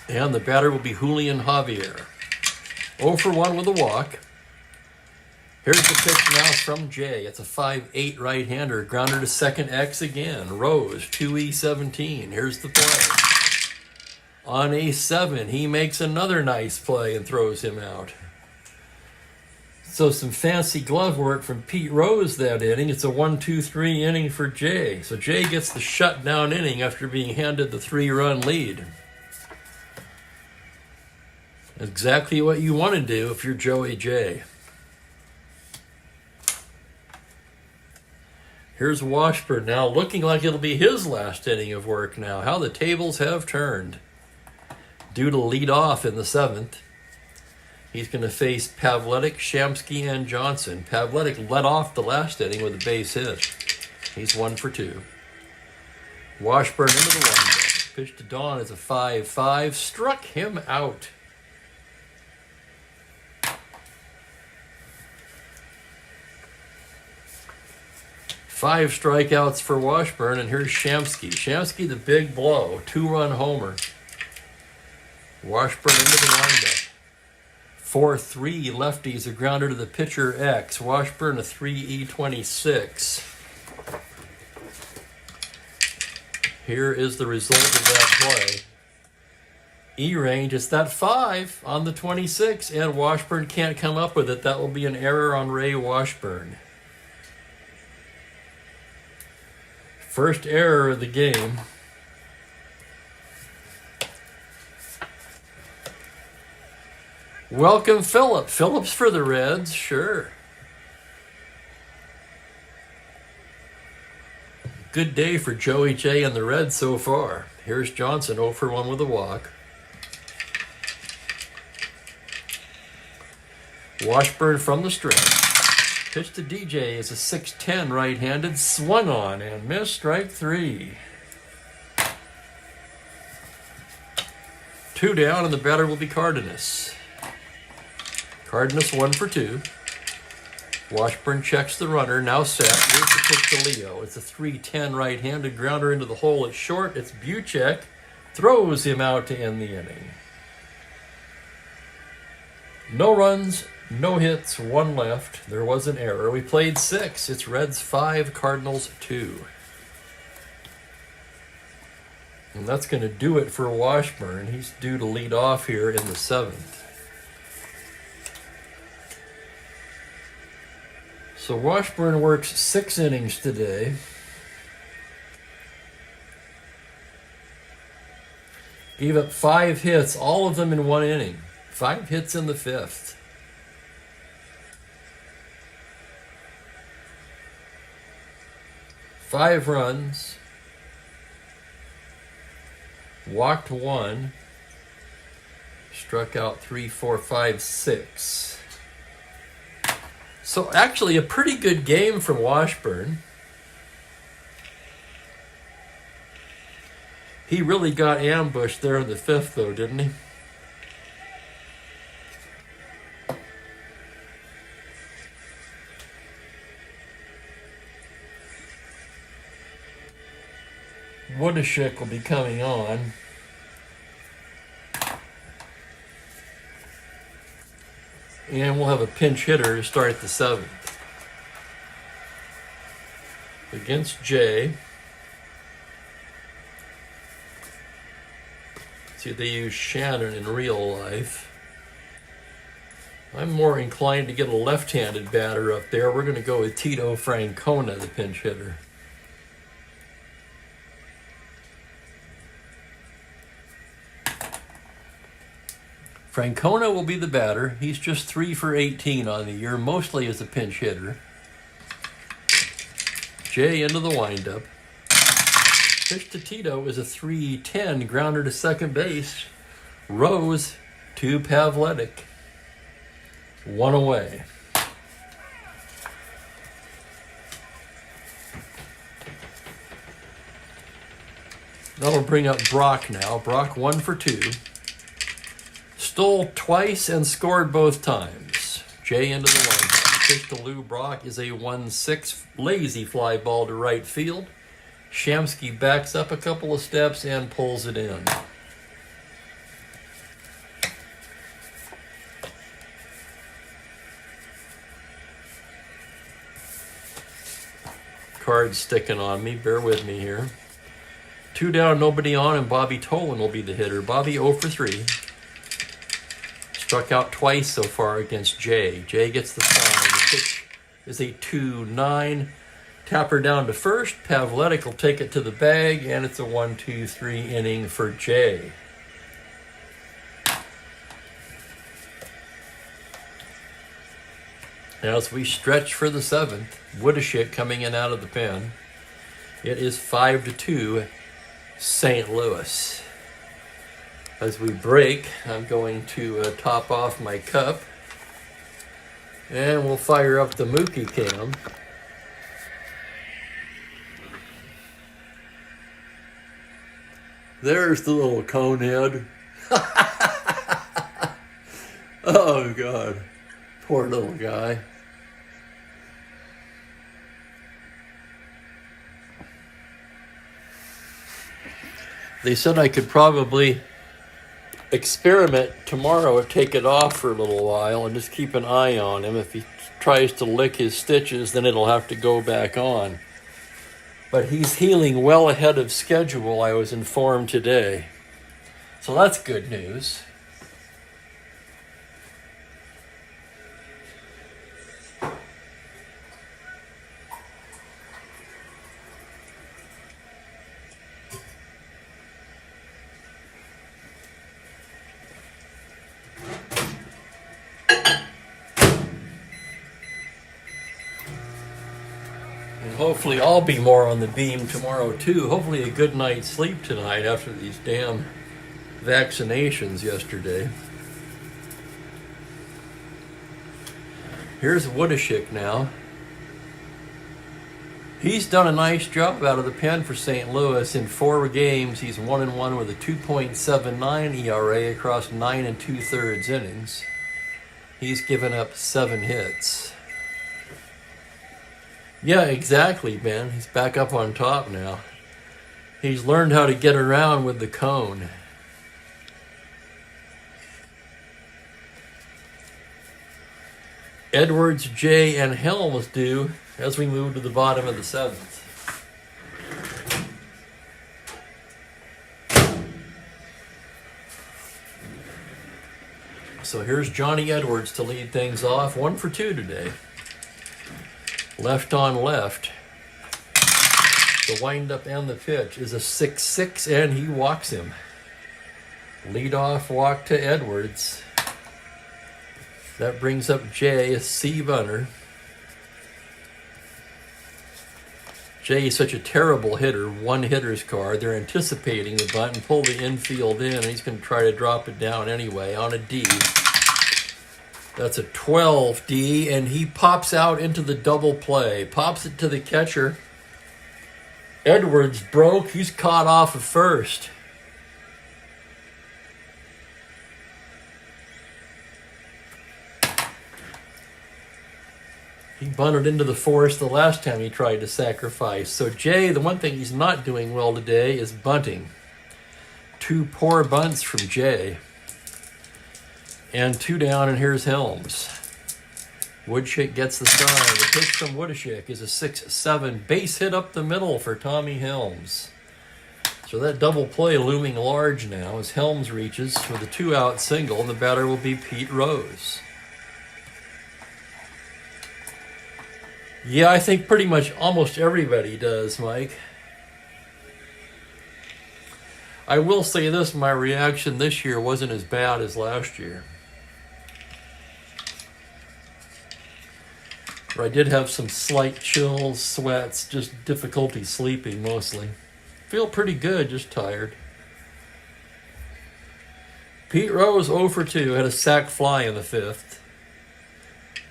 And the batter will be Julian Javier. 0 for 1 with a walk. Here's the pitch now from Jay. It's a 5-8 right-hander. Grounder to second X again. Rose, 2E17. Here's the play. On A7, he makes another nice play and throws him out. So some fancy glove work from Pete Rose that inning. It's a 1-2-3 inning for Jay. So Jay gets the shutdown inning after being handed the 3-run lead. Exactly what you want to do if you're Joey J. Here's Washburn now, looking like it'll be his last inning of work now. How the tables have turned. Due to lead off in the 7th. He's going to face Pavletic, Shamsky, and Johnson. Pavletic led off the last inning with a base hit. He's 1 for 2. Washburn into the windup. Pitch to Dawn is a 5-5. Struck him out. Five strikeouts for Washburn, and here's Shamsky. Shamsky, the big blow, 2-run homer. Washburn into the windup. 4-3 lefties, a grounder to the pitcher X. Washburn a 3E26. Here is the result of that play. E-range, it's that 5 on the 26, and Washburn can't come up with it. That will be an error on Ray Washburn. First error of the game. Welcome, Phillip. Phillips for the Reds, sure. Good day for Joey J and the Reds so far. Here's Johnson, 0 for 1 with a walk. Washburn from the stretch. Pitch to DJ is a 6-10 right-handed, swung on and missed, strike 3. 2 down, and the batter will be Cardenas. Cardenas 1 for 2. Washburn checks the runner, now set. Here's the pitch to Leo. It's a 3-10 right-handed grounder into the hole at short. It's Buchek. Throws him out to end the inning. No runs, no hits, 1 left. There was an error. We played 6. It's Reds 5, Cardinals 2. And that's going to do it for Washburn. He's due to lead off here in the 7th. So Washburn works 6 innings today. Gave up 5 hits, all of them in 1 inning. 5 hits in the 5th. Five runs. Walked 1. Struck out 3, 4, 5, 6. So actually a pretty good game from Washburn. He really got ambushed there in the 5th though, didn't he? Woodashik will be coming on. And we'll have a pinch hitter to start the 7th. Against Jay. See, they use Shannon in real life. I'm more inclined to get a left-handed batter up there. We're going to go with Tito Francona, the pinch hitter. Francona will be the batter. He's just 3 for 18 on the year, mostly as a pinch hitter. Jay into the windup. Pitch to Tito is a 3-10 grounder to second base. Rose to Pavletic. 1 away. That'll bring up Brock now. Brock 1 for 2. Stole twice and scored both times. Jay into the windup. Pitch to Lou Brock is a 1-6 lazy fly ball to right field. Shamsky backs up a couple of steps and pulls it in. card's sticking on me. Bear with me here. 2 down, nobody on, and Bobby Tolan will be the hitter. Bobby 0 for 3. Struck out twice so far against Jay. Jay gets the sign. The pitch is a 2-9. Tapper down to first. Pavletic will take it to the bag, and it's a 1-2-3 inning for Jay. Now as we stretch for the 7th, Woodashik coming in out of the pen. It is 5-2 St. Louis. As we break, I'm going to top off my cup, and we'll fire up the Mookie cam. There's the little cone head. Oh God, poor little guy. They said I could probably experiment tomorrow and take it off for a little while and just keep an eye on him. If he tries to lick his stitches, then it'll have to go back on. But he's healing well ahead of schedule, I was informed today. So that's good news. Hopefully I'll be more on the beam tomorrow too. Hopefully a good night's sleep tonight after these damn vaccinations yesterday. Here's Woodashik now. He's done a nice job out of the pen for St. Louis. In 4 games, he's 1-1 with a 2.79 ERA across 9 2/3 innings. He's given up 7 hits. Yeah, exactly, Ben. He's back up on top now. He's learned how to get around with the cone. Edwards, Jay, and Helms do as we move to the bottom of the 7th. So here's Johnny Edwards to lead things off. 1 for 2 today. Left on left. The windup and the pitch is a 6-6, and he walks him. Leadoff walk to Edwards. That brings up Jay, a C-bunter. Jay is such a terrible hitter, one hitter's card. They're anticipating the bunt and pull the infield in, and he's going to try to drop it down anyway on a D. That's a 12D, and he pops out into the double play. Pops it to the catcher. Edwards broke. He's caught off of first. He bunted into the forest the last time he tried to sacrifice. So Jay, the one thing he's not doing well today is bunting. 2 poor bunts from Jay. And 2 down, and here's Helms. Woodashik gets the sign. The pitch from Woodashik is a 6-7 base hit up the middle for Tommy Helms. So that double play looming large now as Helms reaches for the 2-out single, and the batter will be Pete Rose. Yeah, I think pretty much almost everybody does, Mike. I will say this, my reaction this year wasn't as bad as last year. I did have some slight chills, sweats, just difficulty sleeping mostly. Feel pretty good, just tired. Pete Rose 0 for 2, had a sac fly in the 5th.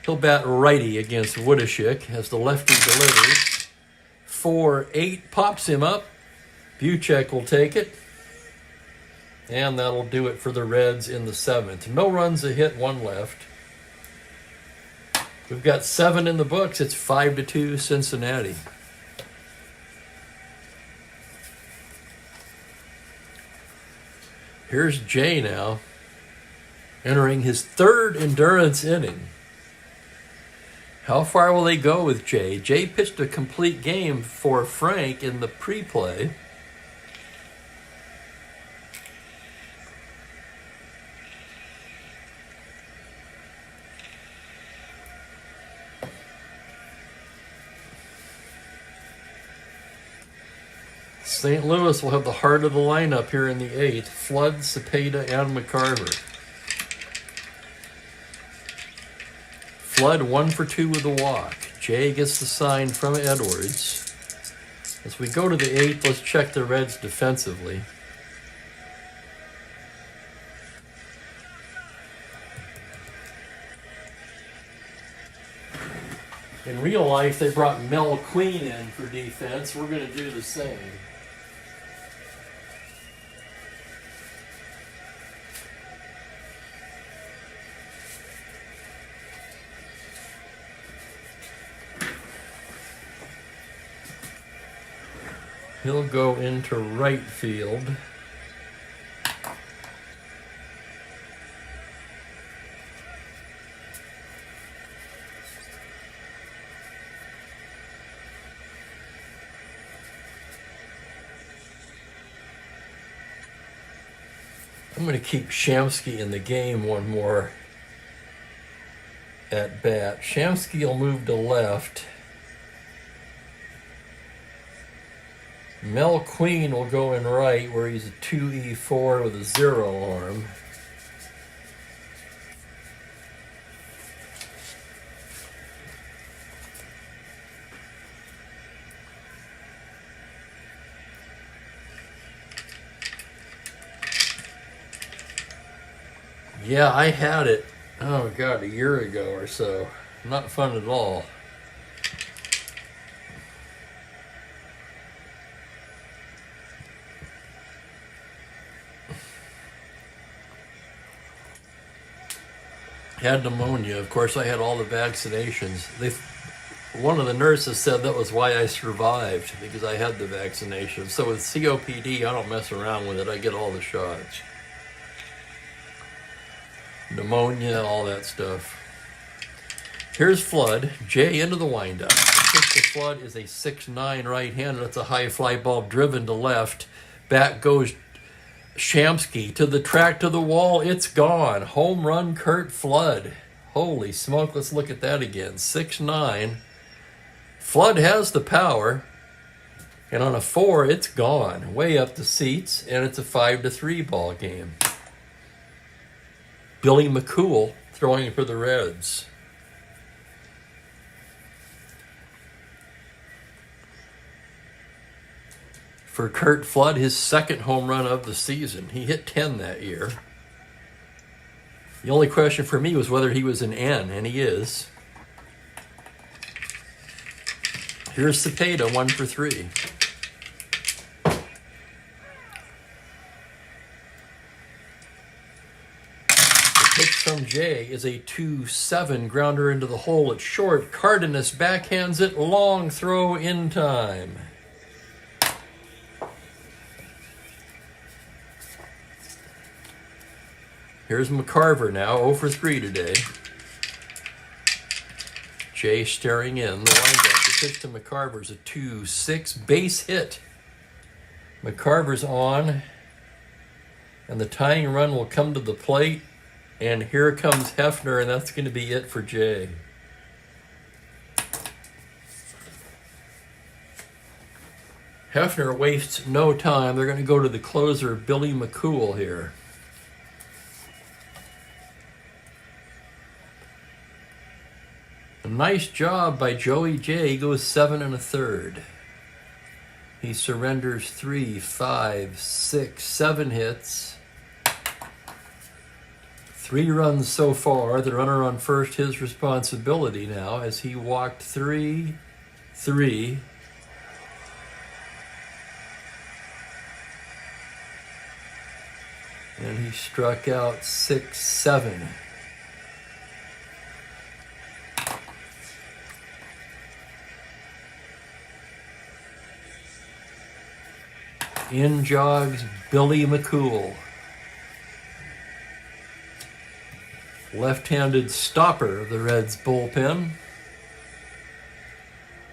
He'll bat righty against Woodashik as the lefty delivers. 4-8 pops him up. Buchek will take it. And that'll do it for the Reds in the 7th. No runs, a hit, 1 left. We've got 7 in the books. It's 5-2 Cincinnati. Here's Jay now, entering his 3rd endurance inning. How far will they go with Jay? Jay pitched a complete game for Frank in the pre-play. St. Louis will have the heart of the lineup here in the 8th. Flood, Cepeda, and McCarver. Flood 1 for 2 with a walk. Jay gets the sign from Edwards. As we go to the 8th, let's check the Reds defensively. In real life, they brought Mel Queen in for defense. We're going to do the same. He'll go into right field. I'm going to keep Shamsky in the game one more at bat. Shamsky will move to left. Mel Queen will go in right where he's a 2E4 with a 0 arm. Yeah, I had it, oh God, a year ago or so. Not fun at all. Had pneumonia. Of course, I had all the vaccinations. One of the nurses said that was why I survived, because I had the vaccination. So with COPD, I don't mess around with it. I get all the shots. Pneumonia, all that stuff. Here's Flood. Jay into the windup. The pitch to Flood is a 6'9" right-hander. That's a high fly ball driven to left. Back goes Shamsky to the track, to the wall. It's gone. Home run, Curt Flood. Holy smoke, let's look at that again. 6'9". Flood has the power. And on a 4, it's gone. Way up the seats. And it's a 5-3 ball game. Billy McCool throwing for the Reds. For Curt Flood, his second home run of the season. He hit 10 that year. The only question for me was whether he was an N, and he is. Here's Cepeda, 1 for 3. The pitch from Jay is a 2-7 grounder into the hole at short. Cardenas backhands it, long throw in time. Here's McCarver now, 0 for 3 today. Jay staring in. The windup. The pitch to McCarver's a 2-6 base hit. McCarver's on. And the tying run will come to the plate. And here comes Hefner, and that's going to be it for Jay. Hefner wastes no time. They're going to go to the closer, Billy McCool, here. A nice job by Joey J. He goes 7 1/3. He surrenders 3, 5, 6, 7 hits. 3 runs so far. The runner on first, his responsibility now, as he walked 3, 3. And he struck out 6, 7. In jogs Billy McCool. Left-handed stopper of the Reds bullpen.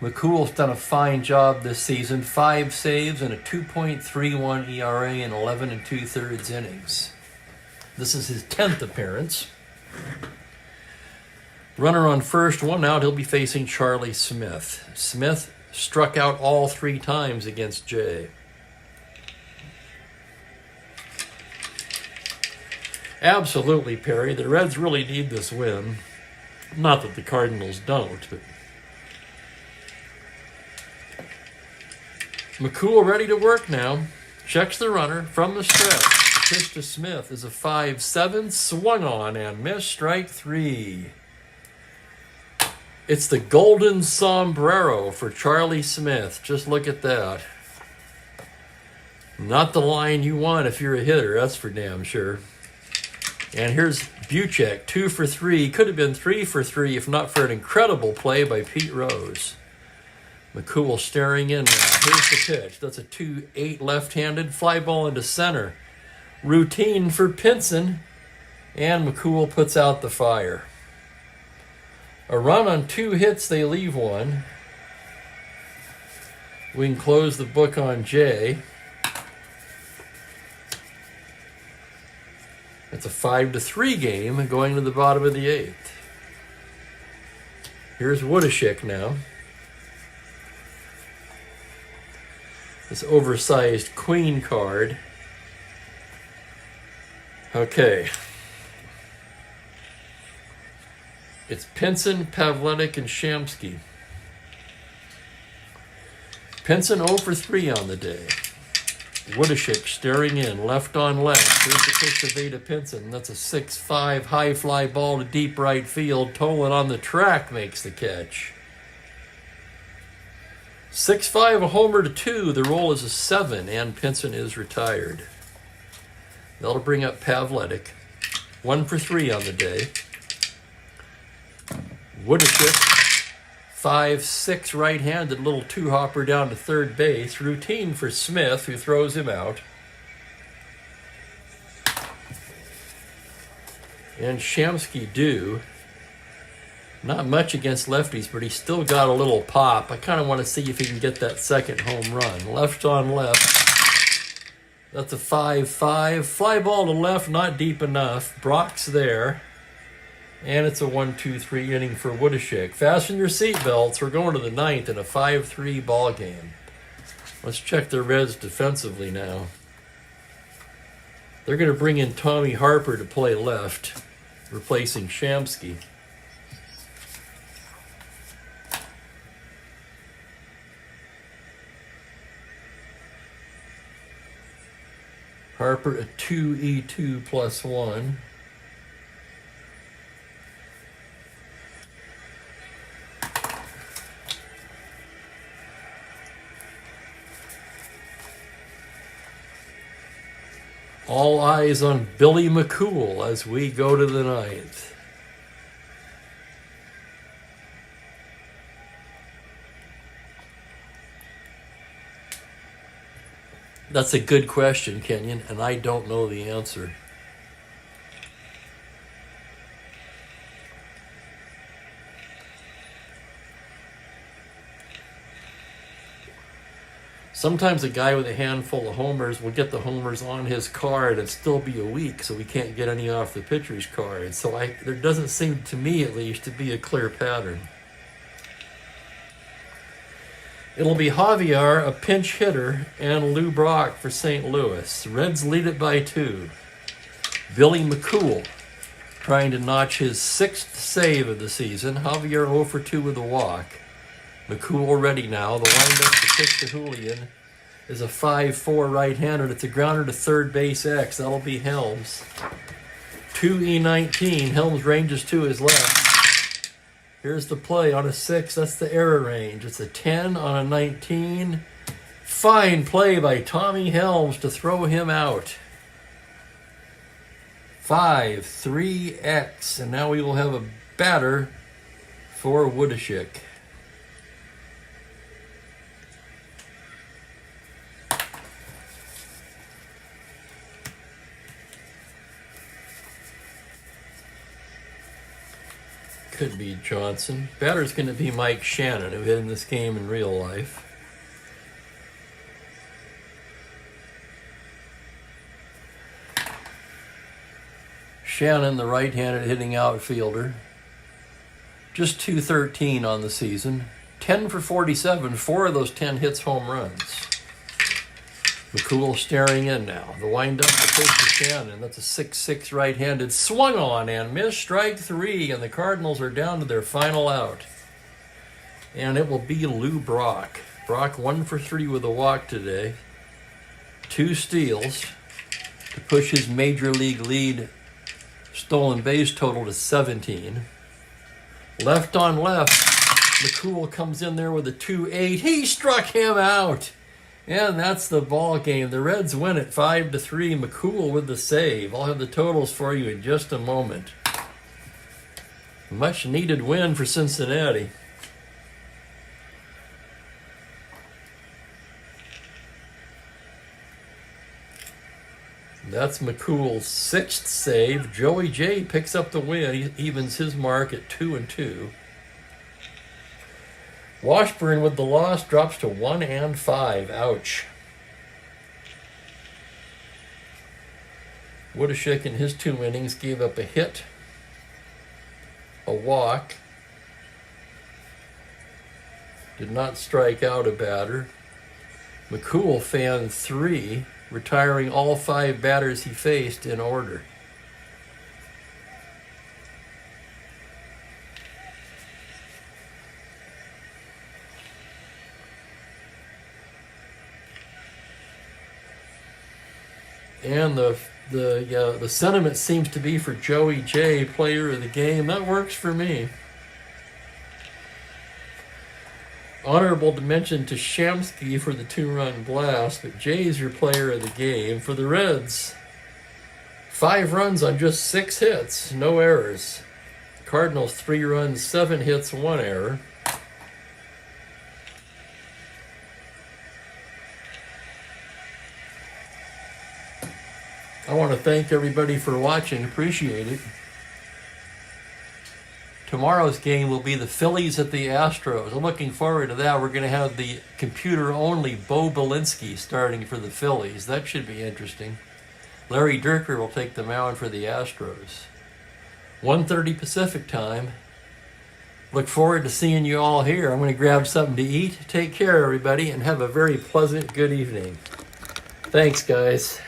McCool's done a fine job this season. 5 saves and a 2.31 ERA in 11 2/3 innings. This is his 10th appearance. Runner on first, 1 out. He'll be facing Charlie Smith. Smith struck out all 3 times against Jay. Absolutely, Perry. The Reds really need this win. Not that the Cardinals don't, but McCool ready to work now. Checks the runner from the stretch. Pitch to Smith is a 5-7, swung on and missed, strike 3. It's the golden sombrero for Charlie Smith. Just look at that. Not the line you want if you're a hitter, that's for damn sure. And here's Buchek, 2 for 3. Could have been 3 for 3 if not for an incredible play by Pete Rose. McCool staring in now. Here's the pitch. That's a 2-8 left-handed fly ball into center. Routine for Pinson. And McCool puts out the fire. A run on 2 hits, they leave 1. We can close the book on Jay. It's a 5-3 game going to the bottom of the 8th. Here's Woodashik now. This oversized queen card. Okay. It's Pinson, Pavletic, and Shamsky. Pinson 0 for 3 on the day. Woodashik staring in, left on left. Here's the pitch to Veda Pinson. That's a 6-5 high fly ball to deep right field. Tolan on the track makes the catch. 6-5, a homer to 2. The roll is a 7, and Pinson is retired. That'll bring up Pavletic. 1 for 3 on the day. Woodashik, 5-6 right-handed, little 2-hopper down to third base. Routine for Smith, who throws him out. And Shamsky due. Not much against lefties, but he's still got a little pop. I kind of want to see if he can get that second home run. Left on left. That's a 5-5. Fly ball to left, not deep enough. Brock's there. And it's a 1-2-3 inning for Woodashik. Fasten your seatbelts. We're going to the 9th in a 5-3 ball game. Let's check the Reds defensively now. They're going to bring in Tommy Harper to play left, replacing Shamsky. Harper a 2E2 plus 1. All eyes on Billy McCool as we go to the 9th. That's a good question, Kenyon, and I don't know the answer. Sometimes a guy with a handful of homers will get the homers on his card and still be a week, so we can't get any off the pitcher's card. So there doesn't seem, to me at least, to be a clear pattern. It'll be Javier, a pinch hitter, and Lou Brock for St. Louis. The Reds lead it by 2. Billy McCool trying to notch his 6th save of the season. Javier 0 for 2 with a walk. McCool ready now. The windup to pitch to Julian is a 5-4 right-hander. It's a grounder to third base X. That'll be Helms. 2E19. Helms ranges to his left. Here's the play on a 6. That's the error range. It's a 10 on a 19. Fine play by Tommy Helms to throw him out. 5-3X. And now we will have a batter for Woodashik. Could be Johnson. Batter's going to be Mike Shannon, who hit in this game in real life. Shannon, the right-handed hitting outfielder. Just .213 on the season. 10 for 47, 4 of those 10 hits home runs. McCool staring in now. The wind-up to pitch to Shannon. That's a 6-6 right-handed. Swung on and missed. Strike 3, and the Cardinals are down to their final out. And it will be Lou Brock. Brock 1 for 3 with a walk today. 2 steals to push his major league lead stolen base total to 17. Left on left, McCool comes in there with a 2-8. He struck him out. And that's the ball game. The Reds win it 5-3. McCool with the save. I'll have the totals for you in just a moment. Much needed win for Cincinnati. That's McCool's 6th save. Joey J picks up the win. He evens his mark at 2-2. Washburn with the loss drops to 1-5. Ouch. Woodashik in his 2 innings gave up a hit, a walk, did not strike out a batter. McCool fanned 3, retiring all 5 batters he faced in order. And the sentiment seems to be for Joey J, player of the game. That works for me. Honorable mention to Shamsky for the 2-run blast, but Jay's your player of the game. For the Reds, 5 runs on just 6 hits, no errors. Cardinals 3 runs, 7 hits, 1 error. I want to thank everybody for watching. Appreciate it. Tomorrow's game will be the Phillies at the Astros. I'm looking forward to that. We're going to have the computer-only Bo Belinsky starting for the Phillies. That should be interesting. Larry Dierker will take the mound for the Astros. 1:30 Pacific time. Look forward to seeing you all here. I'm going to grab something to eat. Take care, everybody, and have a very pleasant good evening. Thanks, guys.